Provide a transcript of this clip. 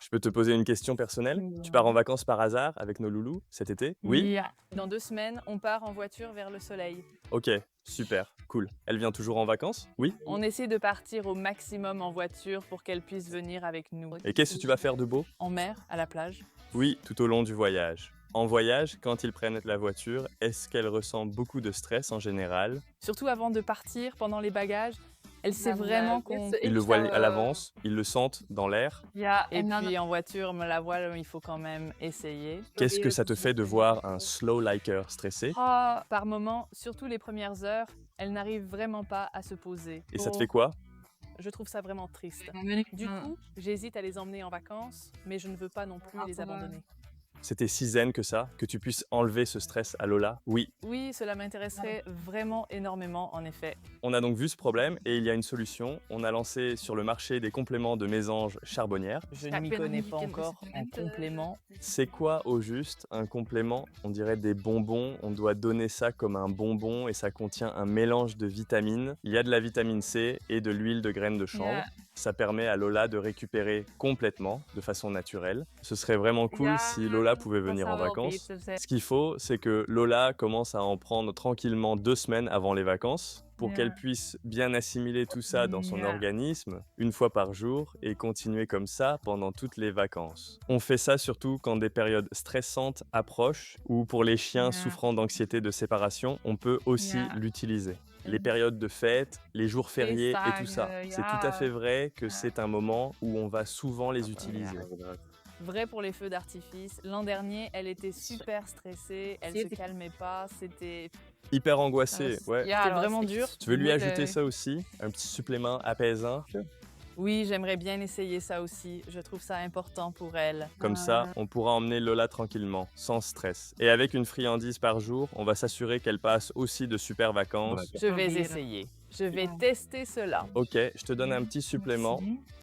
Je peux te poser une question personnelle? Tu pars en vacances par hasard avec nos loulous cet été? Oui? Yeah. Dans 2 semaines, on part en voiture vers le soleil. Ok, super, cool. Elle vient toujours en vacances? Oui? On essaie de partir au maximum en voiture pour qu'elle puisse venir avec nous. Et qu'est-ce que tu vas faire de beau? En mer, à la plage. Oui, tout au long du voyage. En voyage, quand ils prennent la voiture, est-ce qu'elle ressent beaucoup de stress en général? Surtout avant de partir, pendant les bagages, elle sait vraiment qu'on... Ils le voient à l'avance, ils le sentent dans l'air. Et puis en voiture, me la voile, il faut quand même essayer. Qu'est-ce que ça te fait de voir un slow liker stressé? Par moments, surtout les premières heures, elle n'arrive vraiment pas à se poser. Et ça te fait quoi? Je trouve ça vraiment triste. Du coup, j'hésite à les emmener en vacances, mais je ne veux pas non plus les abandonner. C'était si zen que ça, que tu puisses enlever ce stress à Lola? Oui. Oui, cela m'intéresserait vraiment énormément, en effet. On a donc vu ce problème et il y a une solution. On a lancé sur le marché des compléments de mésanges charbonnières. Je ne m'y connais pas encore en complément. C'est quoi au juste un complément? On dirait des bonbons, on doit donner ça comme un bonbon et ça contient un mélange de vitamines. Il y a de la vitamine C et de l'huile de graines de chanvre. Ça permet à Lola de récupérer complètement, de façon naturelle. Ce serait vraiment cool si Lola pouvait venir en vacances. Ce qu'il faut, c'est que Lola commence à en prendre tranquillement 2 semaines avant les vacances pour qu'elle puisse bien assimiler tout ça dans son organisme, une fois par jour, et continuer comme ça pendant toutes les vacances. On fait ça surtout quand des périodes stressantes approchent, ou pour les chiens souffrant d'anxiété de séparation, on peut aussi l'utiliser. Les périodes de fête, les jours fériés et tout ça. C'est tout à fait vrai que c'est un moment où on va souvent les utiliser. Vrai pour les feux d'artifice. L'an dernier, elle était super stressée, elle se calmait pas, c'était Hyper angoissé, ouais. vraiment dur. Tu veux lui ajouter ça aussi? Un petit supplément apaisant? Oui, j'aimerais bien essayer ça aussi. Je trouve ça important pour elle. Comme ça, on pourra emmener Lola tranquillement, sans stress. Et avec une friandise par jour, on va s'assurer qu'elle passe aussi de super vacances. Je vais essayer. Je vais tester cela. Ok, je te donne un petit supplément.